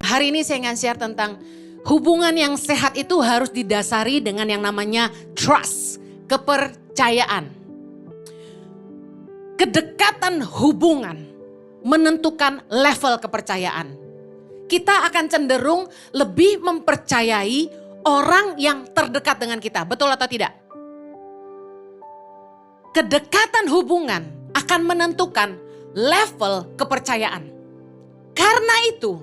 Hari ini saya ingin share tentang hubungan yang sehat itu harus didasari dengan yang namanya trust, kepercayaan. Kedekatan hubungan menentukan level kepercayaan. Kita akan cenderung lebih mempercayai orang yang terdekat dengan kita, betul atau tidak? Kedekatan hubungan akan menentukan level kepercayaan. Karena itu,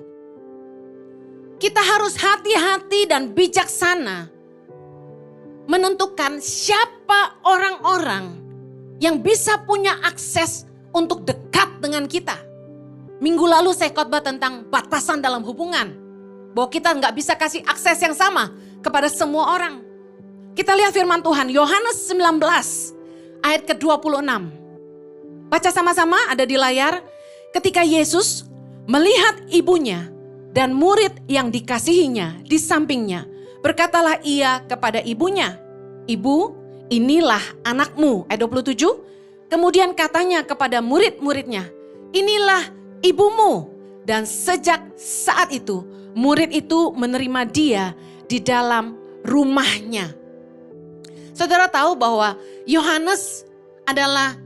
kita harus hati-hati dan bijaksana menentukan siapa orang-orang yang bisa punya akses untuk dekat dengan kita. Minggu lalu saya khotbah tentang batasan dalam hubungan. Bahwa kita nggak bisa kasih akses yang sama kepada semua orang. Kita lihat firman Tuhan, Yohanes 19 ayat ke-26. Baca sama-sama, ada di layar. Ketika Yesus melihat ibunya dan murid yang dikasihinya di sampingnya, berkatalah ia kepada ibunya, "Ibu, inilah anakmu." Ayat 27. Kemudian katanya kepada murid-muridnya, "Inilah ibumu." Dan sejak saat itu, murid itu menerima dia di dalam rumahnya. Saudara tahu bahwa Yohanes adalah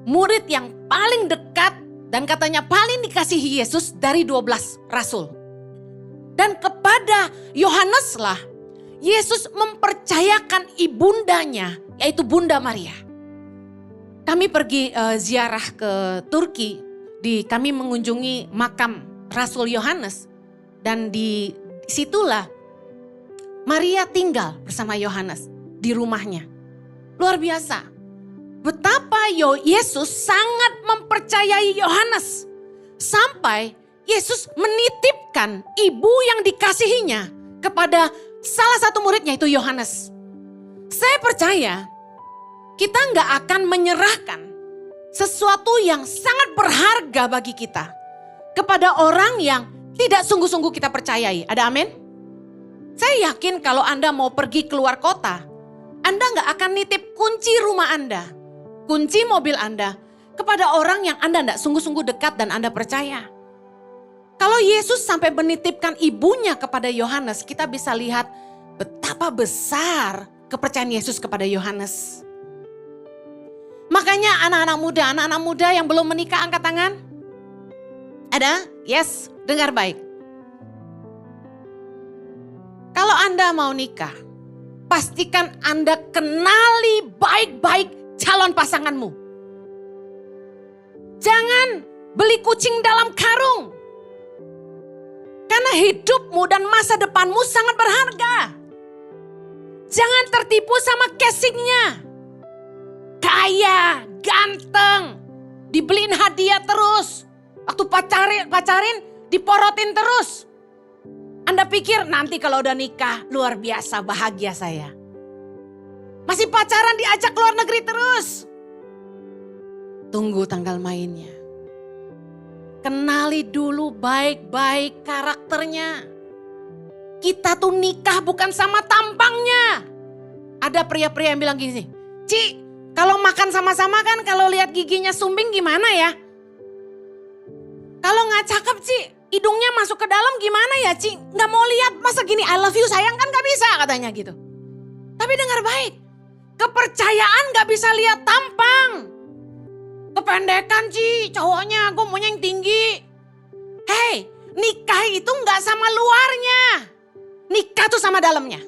murid yang paling dekat dan katanya paling dikasihi Yesus dari 12 rasul. Dan kepada Yohaneslah Yesus mempercayakan ibundanya, yaitu Bunda Maria. Kami pergi ziarah ke Turki, kami mengunjungi makam Rasul Yohanes. Dan di situlah Maria tinggal bersama Yohanes di rumahnya. Luar biasa. Betapa Yesus sangat mempercayai Yohanes. Sampai Yesus menitipkan ibu yang dikasihinya kepada salah satu muridnya, itu Yohanes. Saya percaya kita nggak akan menyerahkan sesuatu yang sangat berharga bagi kita kepada orang yang tidak sungguh-sungguh kita percayai. Ada amin? Saya yakin kalau Anda mau pergi keluar kota, Anda nggak akan nitip kunci rumah Anda, kunci mobil Anda kepada orang yang Anda nggak sungguh-sungguh dekat dan Anda percaya. Kalau Yesus sampai menitipkan ibunya kepada Yohanes, kita bisa lihat betapa besar kepercayaan Yesus kepada Yohanes. Makanya anak-anak muda yang belum menikah angkat tangan. Ada? Yes, dengar baik. Kalau Anda mau nikah, pastikan Anda kenali baik-baik calon pasanganmu. Jangan beli kucing dalam karung. Karena hidupmu dan masa depanmu sangat berharga. Jangan tertipu sama casingnya. Kaya, ganteng, dibeliin hadiah terus. Waktu pacarin diporotin terus. Anda pikir nanti kalau udah nikah luar biasa bahagia saya. Masih pacaran diajak keluar negeri terus. Tunggu tanggal mainnya. Kenali dulu baik-baik karakternya. Kita tuh nikah bukan sama tampangnya. Ada pria-pria yang bilang gini, "Ci, kalau makan sama-sama kan kalau lihat giginya sumbing gimana ya? Kalau gak cakep Ci, hidungnya masuk ke dalam gimana ya Ci? Gak mau lihat, masa gini I love you sayang kan gak bisa," katanya gitu. Tapi dengar baik, kepercayaan gak bisa lihat tampang. Kependekan Ci, cowoknya gue maunya yang tinggi. Hei, nikah itu gak sama luarnya. Nikah tuh sama dalamnya.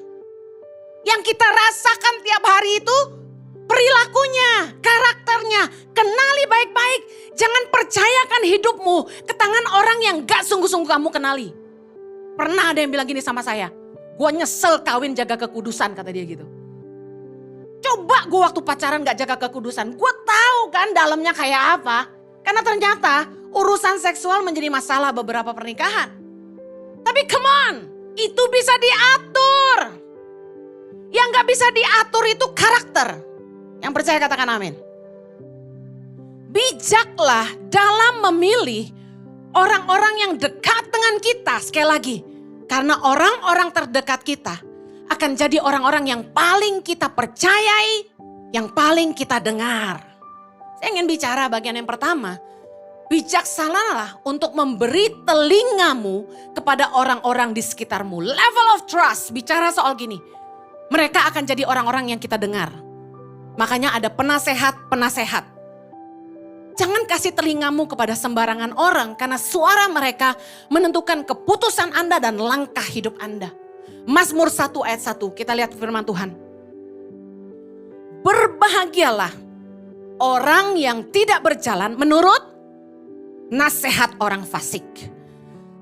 Yang kita rasakan tiap hari itu perilakunya, karakternya. Kenali baik-baik. Jangan percayakan hidupmu ke tangan orang yang gak sungguh-sungguh kamu kenali. Pernah ada yang bilang gini sama saya, "Gue nyesel kawin jaga kekudusan," kata dia gitu. Coba gue waktu pacaran gak jaga kekudusan, gue tahu kan dalamnya kayak apa. Karena ternyata urusan seksual menjadi masalah beberapa pernikahan. Tapi come on, itu bisa diatur. Yang gak bisa diatur itu karakter. Yang percaya katakan amin. Bijaklah dalam memilih orang-orang yang dekat dengan kita. Sekali lagi, karena orang-orang terdekat kita akan jadi orang-orang yang paling kita percayai, yang paling kita dengar. Saya ingin bicara bagian yang pertama. bijaksanalah untuk memberi telingamu kepada orang-orang di sekitarmu. Level of trust, bicara soal gini. Mereka akan jadi orang-orang yang kita dengar. Makanya ada penasehat-penasehat. Jangan kasih telingamu kepada sembarangan orang karena suara mereka menentukan keputusan Anda dan langkah hidup Anda. Mazmur 1 ayat 1, kita lihat firman Tuhan. Berbahagialah orang yang tidak berjalan menurut nasihat orang fasik.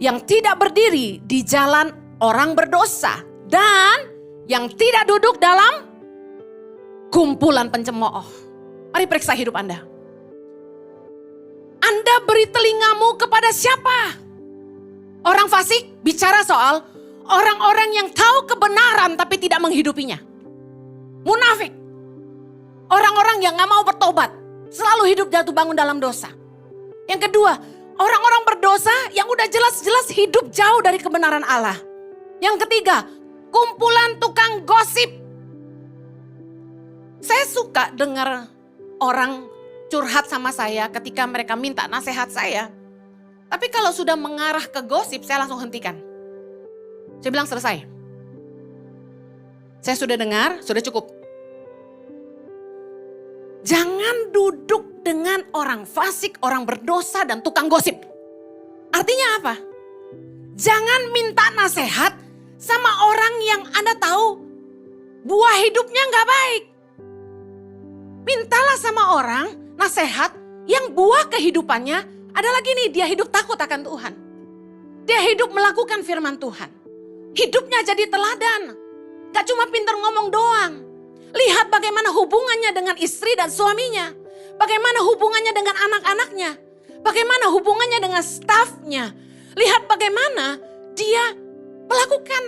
Yang tidak berdiri di jalan orang berdosa. Dan yang tidak duduk dalam kumpulan pencemooh. Mari periksa hidup Anda. Anda beri telingamu kepada siapa? Orang fasik bicara soal orang-orang yang tahu kebenaran tapi tidak menghidupinya. Munafik. Orang-orang yang gak mau bertobat. Selalu hidup jatuh bangun dalam dosa. Yang kedua, orang-orang berdosa yang udah jelas-jelas hidup jauh dari kebenaran Allah. Yang ketiga, kumpulan tukang gosip. Saya suka dengar orang curhat sama saya ketika mereka minta nasihat saya. Tapi kalau sudah mengarah ke gosip, saya langsung hentikan. Saya bilang selesai. Saya sudah dengar, sudah cukup. Jangan duduk dengan orang fasik, orang berdosa, dan tukang gosip. Artinya apa? Jangan minta nasihat sama orang yang Anda tahu buah hidupnya gak baik. Mintalah sama orang nasihat yang buah kehidupannya adalah gini, dia hidup takut akan Tuhan. Dia hidup melakukan firman Tuhan. Hidupnya jadi teladan. Gak cuma pintar ngomong doang. Lihat bagaimana hubungannya dengan istri dan suaminya. Bagaimana hubungannya dengan anak-anaknya. Bagaimana hubungannya dengan stafnya. Lihat bagaimana dia melakukan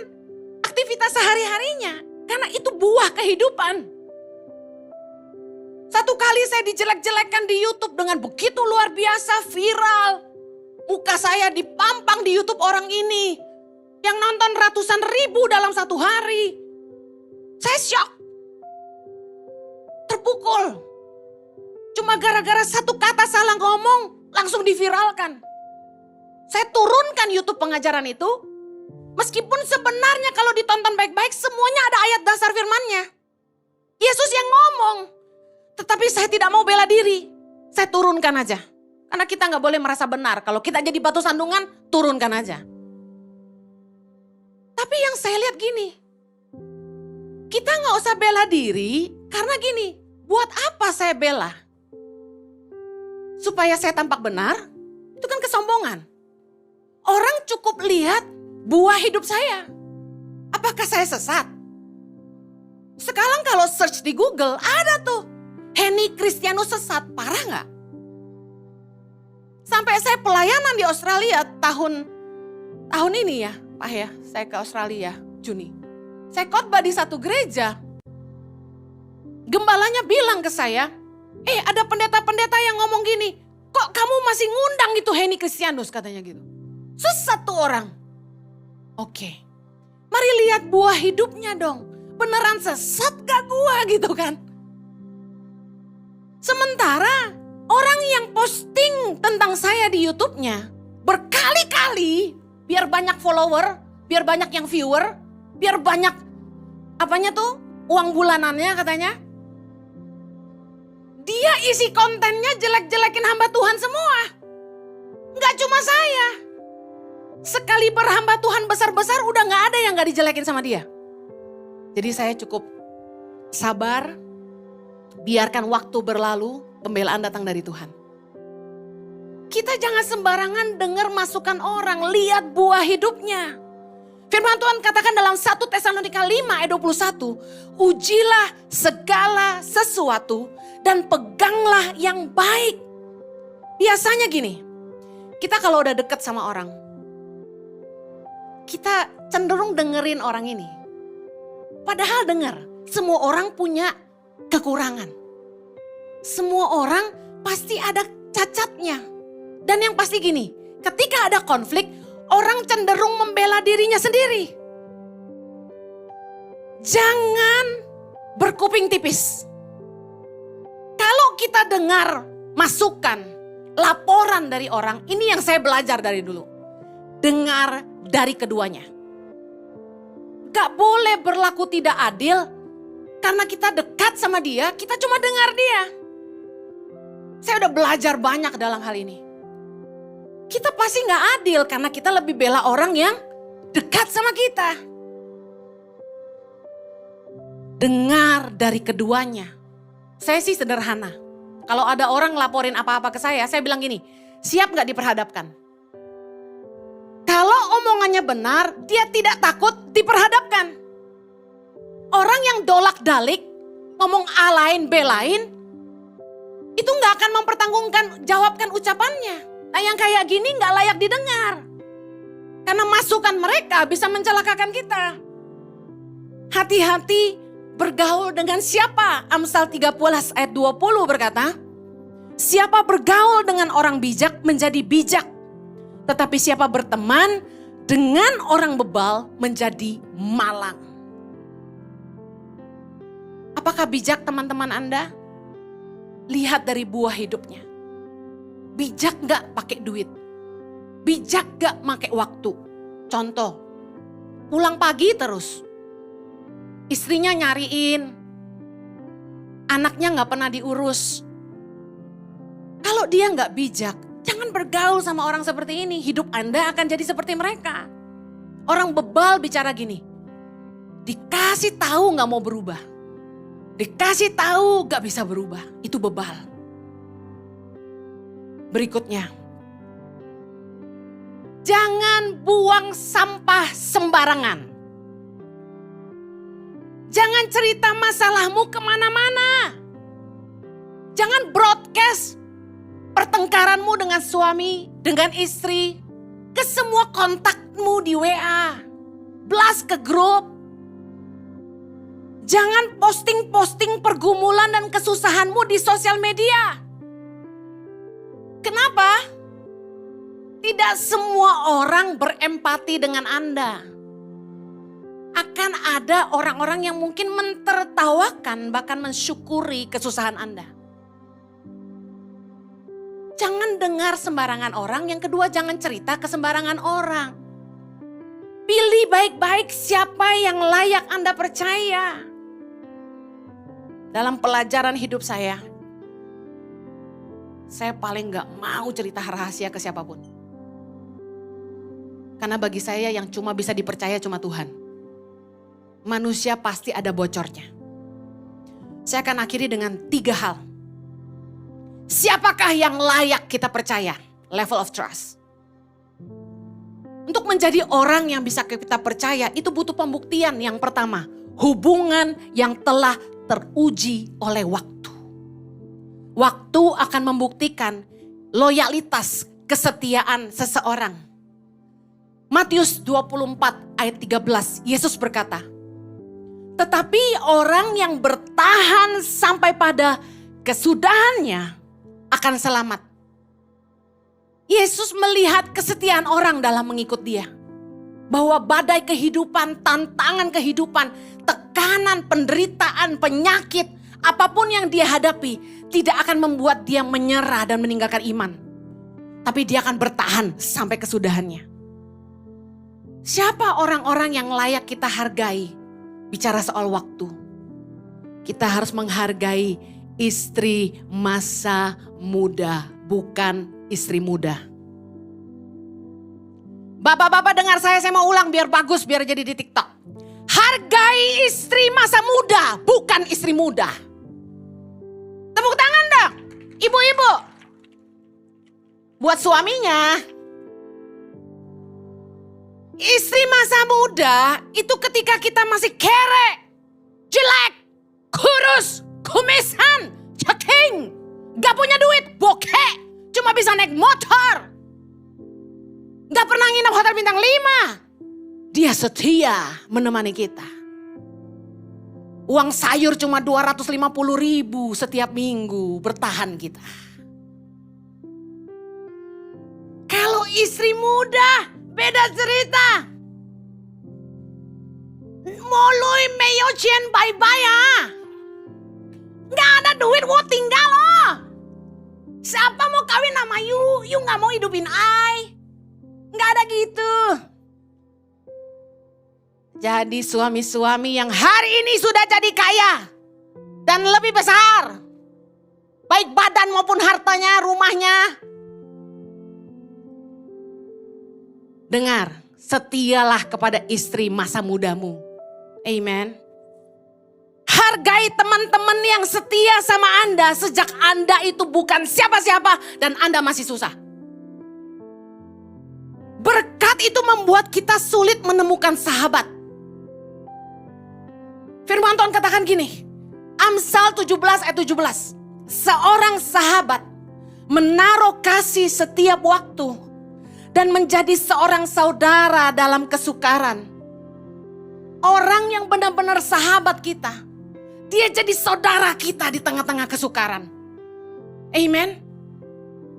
aktivitas sehari-harinya. Karena itu buah kehidupan. Satu kali saya dijelek-jelekan di YouTube dengan begitu luar biasa viral. Muka saya dipampang di YouTube orang ini. Yang nonton ratusan ribu dalam satu hari. Saya syok. Terpukul. Cuma gara-gara satu kata salah ngomong langsung diviralkan. Saya turunkan YouTube pengajaran itu. Meskipun sebenarnya kalau ditonton baik-baik semuanya ada ayat dasar firman-Nya. Yesus yang ngomong. Tetapi saya tidak mau bela diri. Saya turunkan aja. Karena kita gak boleh merasa benar. Kalau kita jadi batu sandungan, turunkan aja. Tapi yang saya lihat gini. Kita gak usah bela diri karena gini. Buat apa saya bela? Supaya saya tampak benar? Itu kan kesombongan. Orang cukup lihat buah hidup saya. Apakah saya sesat? Sekarang kalau search di Google ada tuh. Henny Kristianus sesat, parah gak? Sampai saya pelayanan di Australia tahun ini ya, Pak ya, saya ke Australia Juni. Saya khotbah di satu gereja. Gembalanya bilang ke saya, ada pendeta-pendeta yang ngomong gini, kok kamu masih ngundang itu Henny Kristianus katanya gitu. Sesat tuh orang. Oke, mari lihat buah hidupnya dong. Beneran sesat gak gua gitu kan. Sementara orang yang posting tentang saya di YouTube-nya berkali-kali biar banyak follower, biar banyak yang viewer, biar banyak apanya tuh uang bulanannya katanya. Dia isi kontennya jelek-jelekin hamba Tuhan semua. Gak cuma saya. Sekali berhamba Tuhan besar-besar udah gak ada yang gak dijelekin sama dia. Jadi saya cukup sabar. Biarkan waktu berlalu, pembelaan datang dari Tuhan. Kita jangan sembarangan dengar masukan orang, lihat buah hidupnya. Firman Tuhan katakan dalam 1 Tesalonika 5 ayat 21, ujilah segala sesuatu dan peganglah yang baik. Biasanya gini, kita kalau udah deket sama orang, kita cenderung dengerin orang ini. Padahal dengar, semua orang punya kekurangan. Semua orang pasti ada cacatnya. Dan yang pasti gini, ketika ada konflik, orang cenderung membela dirinya sendiri. Jangan berkuping tipis. Kalau kita dengar masukan, laporan dari orang, ini yang saya belajar dari dulu. Dengar dari keduanya. Gak boleh berlaku tidak adil karena kita dekat sama dia, kita cuma dengar dia. Saya udah belajar banyak dalam hal ini. Kita pasti gak adil karena kita lebih bela orang yang dekat sama kita. Dengar dari keduanya. Saya sih sederhana. Kalau ada orang laporin apa-apa ke saya bilang gini, siap gak diperhadapkan? Kalau omongannya benar, dia tidak takut diperhadapkan. Orang yang dolak-dalik, ngomong A lain, B lain, itu gak akan mempertanggungjawabkan jawabkan ucapannya. Nah yang kayak gini gak layak didengar. Karena masukan mereka bisa mencelakakan kita. Hati-hati bergaul dengan siapa? Amsal 13 ayat 20 berkata, siapa bergaul dengan orang bijak menjadi bijak. Tetapi siapa berteman dengan orang bebal menjadi malang. Apakah bijak teman-teman Anda? Lihat dari buah hidupnya. Bijak gak pakai duit? Bijak gak pakai waktu? Contoh, pulang pagi terus. Istrinya nyariin. Anaknya gak pernah diurus. Kalau dia gak bijak, jangan bergaul sama orang seperti ini. Hidup Anda akan jadi seperti mereka. Orang bebal bicara gini. Dikasih tahu gak mau berubah. Dikasih tahu gak bisa berubah. Itu bebal. Berikutnya. Jangan buang sampah sembarangan. Jangan cerita masalahmu kemana-mana. Jangan broadcast pertengkaranmu dengan suami, dengan istri, ke semua kontakmu di WA. Blast ke grup. Jangan posting-posting pergumulan dan kesusahanmu di sosial media. Kenapa? Tidak semua orang berempati dengan Anda. Akan ada orang-orang yang mungkin mentertawakan, bahkan mensyukuri kesusahan Anda. Jangan dengar sembarangan orang, yang kedua jangan cerita ke sembarangan orang. Pilih baik-baik siapa yang layak Anda percaya. Dalam pelajaran hidup saya paling gak mau cerita rahasia ke siapapun. Karena bagi saya yang cuma bisa dipercaya cuma Tuhan. Manusia pasti ada bocornya. Saya akan akhiri dengan 3 hal. Siapakah yang layak kita percaya? Level of trust. Untuk menjadi orang yang bisa kita percaya itu butuh pembuktian. Yang pertama, hubungan yang telah teruji oleh waktu. Waktu akan membuktikan loyalitas, kesetiaan seseorang. Matius 24 ayat 13, Yesus berkata, tetapi orang yang bertahan sampai pada kesudahannya akan selamat. Yesus melihat kesetiaan orang dalam mengikut dia. Bahwa badai kehidupan, tantangan kehidupan, tekanan, penderitaan, penyakit, apapun yang dia hadapi, tidak akan membuat dia menyerah dan meninggalkan iman. Tapi dia akan bertahan sampai kesudahannya. Siapa orang-orang yang layak kita hargai? Bicara soal waktu. Kita harus menghargai istri masa muda, bukan istri muda. Bapak-bapak dengar saya mau ulang biar bagus, biar jadi di TikTok. Hargai istri masa muda, bukan istri muda. Tepuk tangan dong, ibu-ibu. Buat suaminya. Istri masa muda itu ketika kita masih kere, jelek, kurus, kumisan, ceking, gak punya duit, bokeh, cuma bisa naik motor. Gak pernah nginep hotel bintang 5. Dia setia menemani kita. Uang sayur cuma 250.000 setiap minggu, bertahan kita. Kalau istri muda, beda cerita. Molui meyo chien bye-bye ah. Gak ada duit, wo tinggal loh. Siapa mau kawin sama you? You gak mau hidupin I. Gak ada gitu. Jadi suami-suami yang hari ini sudah jadi kaya dan lebih besar, baik badan maupun hartanya, rumahnya. Dengar, setialah kepada istri masa mudamu. Amen. Hargai teman-teman yang setia sama Anda sejak Anda itu bukan siapa-siapa dan Anda masih susah. Berkat itu membuat kita sulit menemukan sahabat. Firman Tuhan katakan gini, Amsal 17 ayat 17. Seorang sahabat menaruh kasih setiap waktu dan menjadi seorang saudara dalam kesukaran. Orang yang benar-benar sahabat kita, dia jadi saudara kita di tengah-tengah kesukaran. Amen.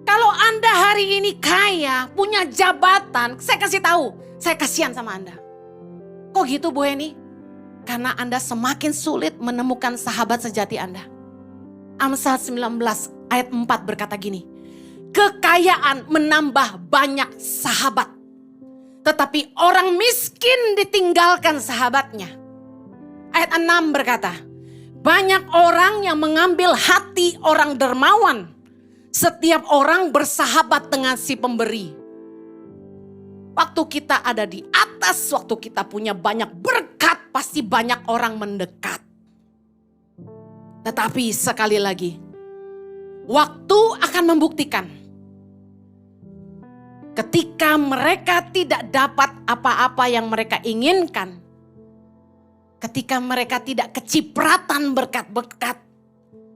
Kalau Anda hari ini kaya, punya jabatan, saya kasih tahu, saya kasihan sama Anda. Kok gitu Bu Eni? Karena Anda semakin sulit menemukan sahabat sejati Anda. Amsal 19 ayat 4 berkata gini, kekayaan menambah banyak sahabat, tetapi orang miskin ditinggalkan sahabatnya. Ayat 6 berkata, banyak orang yang mengambil hati orang dermawan. Setiap orang bersahabat dengan si pemberi. Waktu kita ada di atas, waktu kita punya banyak berkat, pasti banyak orang mendekat. Tetapi sekali lagi, waktu akan membuktikan. Ketika mereka tidak dapat apa-apa yang mereka inginkan, ketika mereka tidak kecipratan berkat-berkat,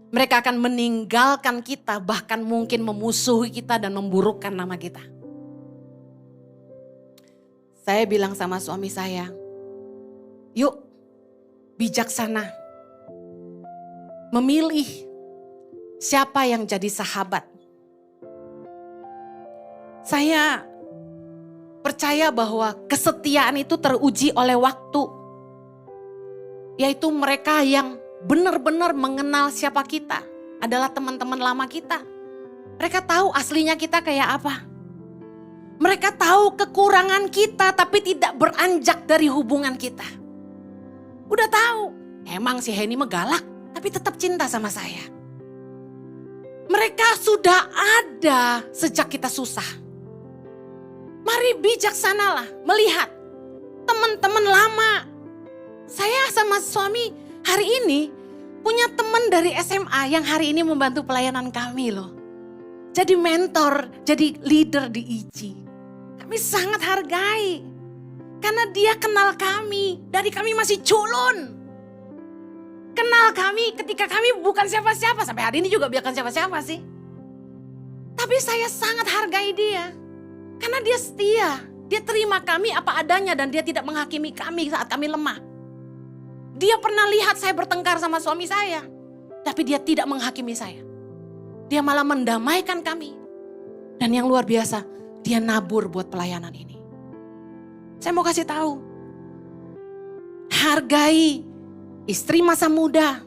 mereka akan meninggalkan kita, bahkan mungkin memusuhi kita dan memburukkan nama kita. Saya bilang sama suami saya, yuk bijaksana, memilih siapa yang jadi sahabat. Saya percaya bahwa kesetiaan itu teruji oleh waktu. Yaitu mereka yang benar-benar mengenal siapa kita. Adalah teman-teman lama kita. Mereka tahu aslinya kita kayak apa. Mereka tahu kekurangan kita tapi tidak beranjak dari hubungan kita. Udah tahu, emang si Henny mah galak tapi tetap cinta sama saya. Mereka sudah ada sejak kita susah. Mari bijaksanalah melihat teman-teman lama. Saya sama suami hari ini punya teman dari SMA yang hari ini membantu pelayanan kami loh. Jadi mentor, jadi leader di ICI. Kami sangat hargai. Karena dia kenal kami dari kami masih culun. Kenal kami ketika kami bukan siapa-siapa. Sampai hari ini juga bukan siapa-siapa sih. Tapi saya sangat hargai dia. Karena dia setia. Dia terima kami apa adanya dan dia tidak menghakimi kami saat kami lemah. Dia pernah lihat saya bertengkar sama suami saya. Tapi dia tidak menghakimi saya. Dia malah mendamaikan kami. Dan yang luar biasa, dia nabur buat pelayanan ini. Saya mau kasih tahu. Hargai istri masa muda,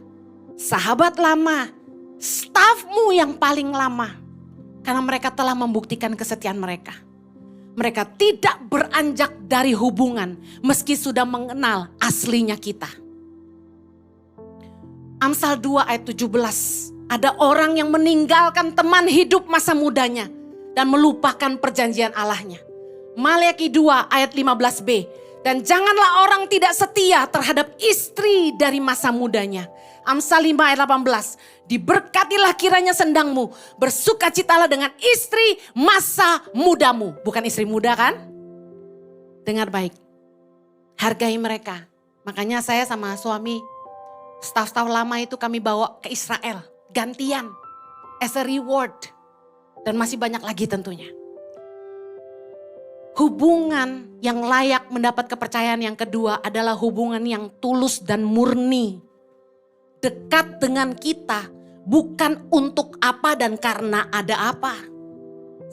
sahabat lama, stafmu yang paling lama. Karena mereka telah membuktikan kesetiaan mereka. Mereka tidak beranjak dari hubungan meski sudah mengenal aslinya kita. Amsal 2 ayat 17. Ada orang yang meninggalkan teman hidup masa mudanya dan melupakan perjanjian Allahnya. Maleakhi 2 ayat 15b. Dan janganlah orang tidak setia terhadap istri dari masa mudanya. Amsal 5 ayat 18. Diberkatilah kiranya sendangmu, bersukacitalah dengan istri masa mudamu. Bukan istri muda kan? Dengar baik. Hargai mereka. Makanya saya sama suami, staf-staf lama itu kami bawa ke Israel. Gantian. As a reward. Dan masih banyak lagi tentunya. Hubungan yang layak mendapat kepercayaan yang kedua adalah hubungan yang tulus dan murni. Dekat dengan kita bukan untuk apa dan karena ada apa.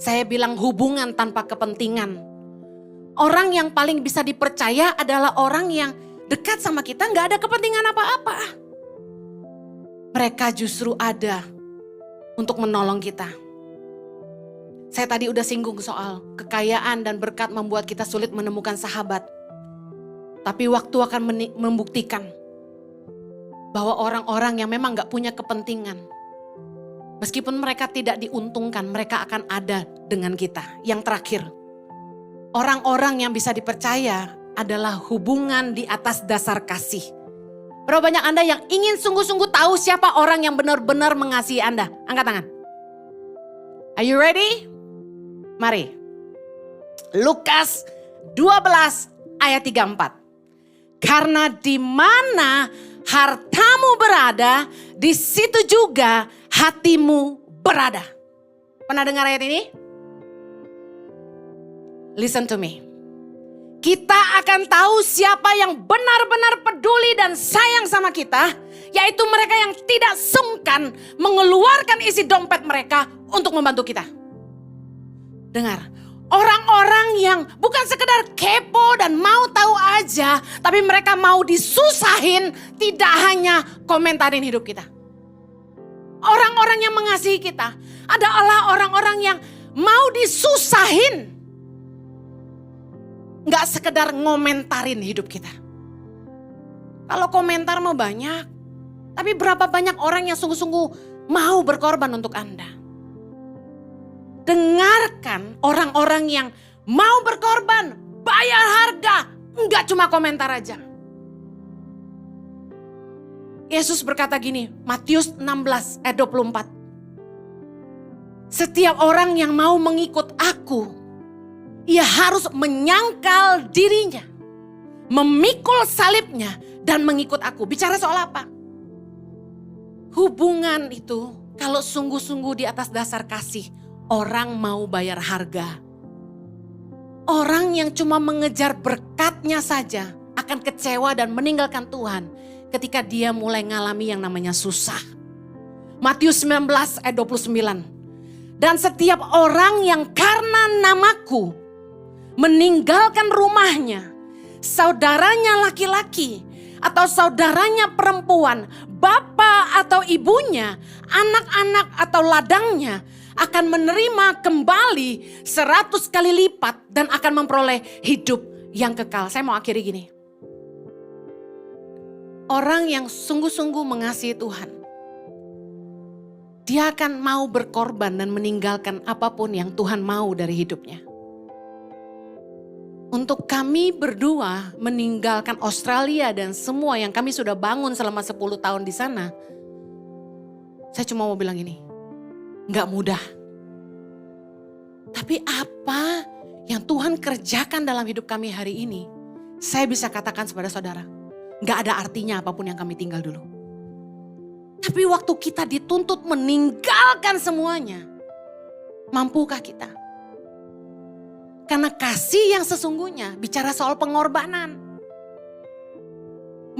Saya bilang hubungan tanpa kepentingan. Orang yang paling bisa dipercaya adalah orang yang dekat sama kita gak ada kepentingan apa-apa. Mereka justru ada untuk menolong kita. Saya tadi udah singgung soal kekayaan dan berkat membuat kita sulit menemukan sahabat. Tapi waktu akan membuktikan bahwa orang-orang yang memang gak punya kepentingan, meskipun mereka tidak diuntungkan, mereka akan ada dengan kita. Yang terakhir, orang-orang yang bisa dipercaya adalah hubungan di atas dasar kasih. Berapa banyak Anda yang ingin sungguh-sungguh tahu siapa orang yang benar-benar mengasihi Anda? Angkat tangan. Are you ready? Mari. Lukas 12 ayat 34. Karena di mana hartamu berada, di situ juga hatimu berada. Pernah dengar ayat ini? Listen to me. Kita akan tahu siapa yang benar-benar peduli dan sayang sama kita, yaitu mereka yang tidak sungkan mengeluarkan isi dompet mereka untuk membantu kita. Dengar, orang-orang yang bukan sekedar kepo dan mau tahu aja, tapi mereka mau disusahin, tidak hanya komentarin hidup kita. Orang-orang yang mengasihi kita adalah orang-orang yang mau disusahin. Gak sekedar ngomentarin hidup kita. Kalau komentar mah banyak, tapi berapa banyak orang yang sungguh-sungguh mau berkorban untuk Anda? Dengarkan orang-orang yang mau berkorban, bayar harga, enggak cuma komentar aja. Yesus berkata gini, Matius 16 ayat 24. Setiap orang yang mau mengikut aku, ia harus menyangkal dirinya, memikul salibnya dan mengikut aku. Bicara soal apa? Hubungan itu kalau sungguh-sungguh di atas dasar kasih, orang mau bayar harga. Orang yang cuma mengejar berkatnya saja akan kecewa dan meninggalkan Tuhan ketika dia mulai ngalami yang namanya susah. Matius 19 ayat 29. Dan setiap orang yang karena namaku meninggalkan rumahnya, saudaranya laki-laki atau saudaranya perempuan, bapak atau ibunya, anak-anak atau ladangnya akan menerima kembali 100 kali lipat dan akan memperoleh hidup yang kekal. Saya mau akhiri gini. Orang yang sungguh-sungguh mengasihi Tuhan, dia akan mau berkorban dan meninggalkan apapun yang Tuhan mau dari hidupnya. Untuk kami berdua meninggalkan Australia dan semua yang kami sudah bangun selama 10 tahun di sana. Saya cuma mau bilang ini, gak mudah. Tapi apa yang Tuhan kerjakan dalam hidup kami hari ini, saya bisa katakan kepada saudara, gak ada artinya apapun yang kami tinggal dulu. Tapi waktu kita dituntut meninggalkan semuanya, mampukah kita? Karena kasih yang sesungguhnya bicara soal pengorbanan.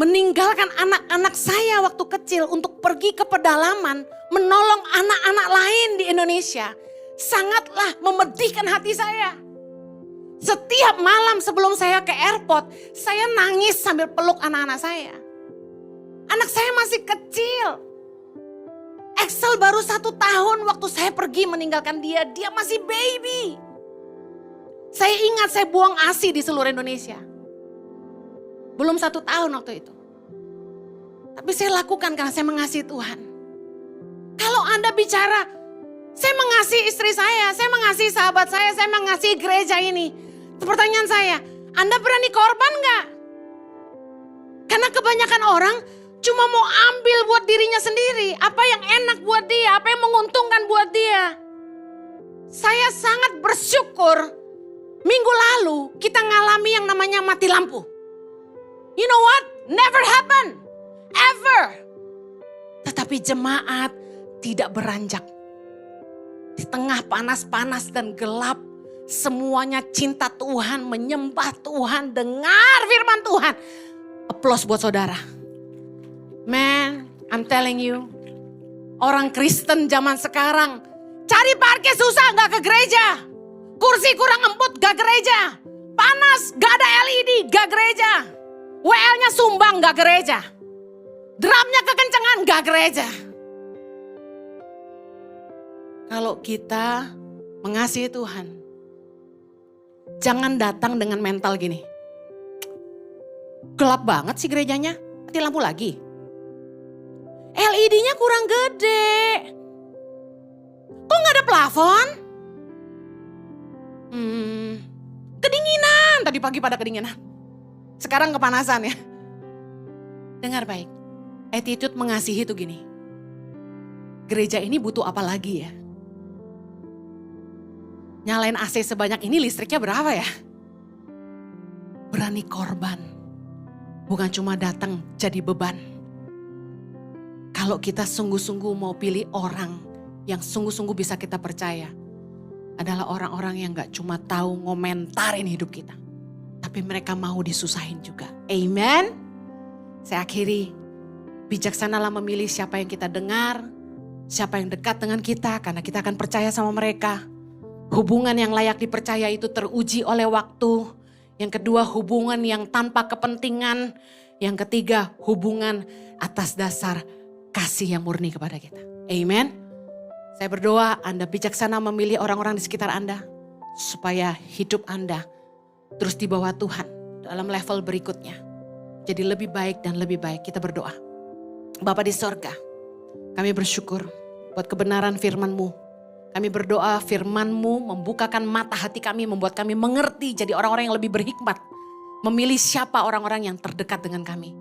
Meninggalkan anak-anak saya waktu kecil untuk pergi ke pedalaman, menolong anak-anak lain di Indonesia, sangatlah memedihkan hati saya. Setiap malam sebelum saya ke airport, saya nangis sambil peluk anak-anak saya. Anak saya masih kecil. Axel baru 1 tahun waktu saya pergi meninggalkan dia, dia masih baby. Saya ingat saya buang ASI di seluruh Indonesia. Belum 1 tahun waktu itu. Tapi saya lakukan karena saya mengasihi Tuhan. Kalau Anda bicara, saya mengasihi istri saya mengasihi sahabat saya mengasihi gereja ini. Pertanyaan saya, Anda berani korban gak? Karena kebanyakan orang cuma mau ambil buat dirinya sendiri. Apa yang enak buat dia, apa yang menguntungkan buat dia. Saya sangat bersyukur. Minggu lalu kita ngalami yang namanya mati lampu. You know what? Never happen. Ever. Tetapi jemaat tidak beranjak. Di tengah panas-panas dan gelap, semuanya cinta Tuhan, menyembah Tuhan, dengar firman Tuhan. Applause buat saudara. Man, I'm telling you, orang Kristen zaman sekarang cari parkir susah gak ke gereja. Kursi kurang empuk gak gereja. Panas gak ada LED gak gereja. WL-nya sumbang gak gereja. Drumnya kekencengan gak gereja. Kalau kita mengasihi Tuhan, jangan datang dengan mental gini. Gelap banget sih gerejanya, mati lampu lagi. LED-nya kurang gede. Kok gak ada plafon? Kedinginan, tadi pagi pada kedinginan. Sekarang kepanasan ya. Dengar baik, attitude mengasihi itu gini. Gereja ini butuh apa lagi ya? Nyalain AC sebanyak ini listriknya berapa ya? Berani korban. Bukan cuma datang jadi beban. Kalau kita sungguh-sungguh mau pilih orang yang sungguh-sungguh bisa kita percaya, adalah orang-orang yang gak cuma tahu ngomentarin hidup kita, tapi mereka mau disusahin juga. Amen. Saya akhiri, bijaksanalah memilih siapa yang kita dengar, siapa yang dekat dengan kita, karena kita akan percaya sama mereka. Hubungan yang layak dipercaya itu teruji oleh waktu. Yang kedua, hubungan yang tanpa kepentingan. Yang ketiga, hubungan atas dasar kasih yang murni kepada kita. Amen. Saya berdoa Anda bijaksana memilih orang-orang di sekitar Anda, supaya hidup Anda terus di bawah Tuhan dalam level berikutnya. Jadi lebih baik dan lebih baik. Kita berdoa. Bapa di sorga, kami bersyukur buat kebenaran firman-Mu. Kami berdoa firman-Mu membukakan mata hati kami, membuat kami mengerti jadi orang-orang yang lebih berhikmat. Memilih siapa orang-orang yang terdekat dengan kami.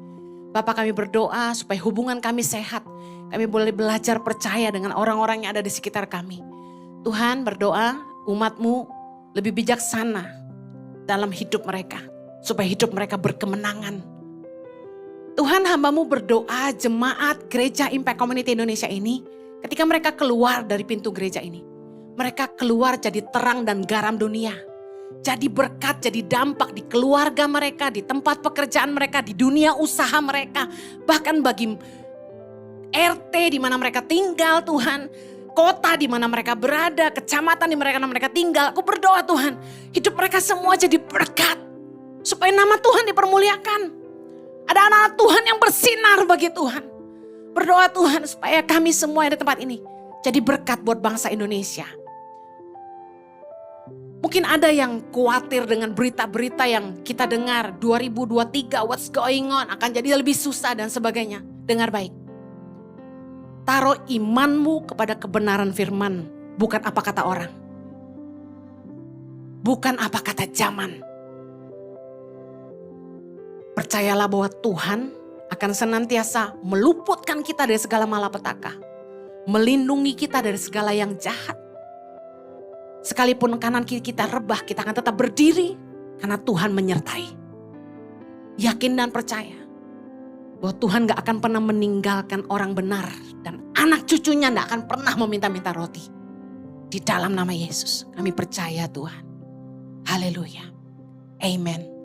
Bapak, kami berdoa supaya hubungan kami sehat. Kami boleh belajar percaya dengan orang-orang yang ada di sekitar kami. Tuhan, berdoa umat-Mu lebih bijaksana dalam hidup mereka. Supaya hidup mereka berkemenangan. Tuhan, hamba-Mu berdoa jemaat gereja Impact Community Indonesia ini, ketika mereka keluar dari pintu gereja ini, mereka keluar jadi terang dan garam dunia. Jadi berkat, jadi dampak di keluarga mereka, di tempat pekerjaan mereka, di dunia usaha mereka. Bahkan bagi RT di mana mereka tinggal Tuhan. Kota di mana mereka berada, kecamatan di mana mereka tinggal. Aku berdoa Tuhan, hidup mereka semua jadi berkat. Supaya nama Tuhan dipermuliakan. Ada anak-anak Tuhan yang bersinar bagi Tuhan. Berdoa Tuhan supaya kami semua yang di tempat ini jadi berkat buat bangsa Indonesia. Mungkin ada yang khawatir dengan berita-berita yang kita dengar 2023 what's going on akan jadi lebih susah dan sebagainya. Dengar baik. Taruh imanmu kepada kebenaran firman, bukan apa kata orang. Bukan apa kata zaman. Percayalah bahwa Tuhan akan senantiasa meluputkan kita dari segala malapetaka. Melindungi kita dari segala yang jahat. Sekalipun kanan kiri kita rebah, kita akan tetap berdiri karena Tuhan menyertai. Yakin dan percaya bahwa Tuhan gak akan pernah meninggalkan orang benar. Dan anak cucunya gak akan pernah meminta-minta roti. Di dalam nama Yesus kami percaya Tuhan. Haleluya. Amen.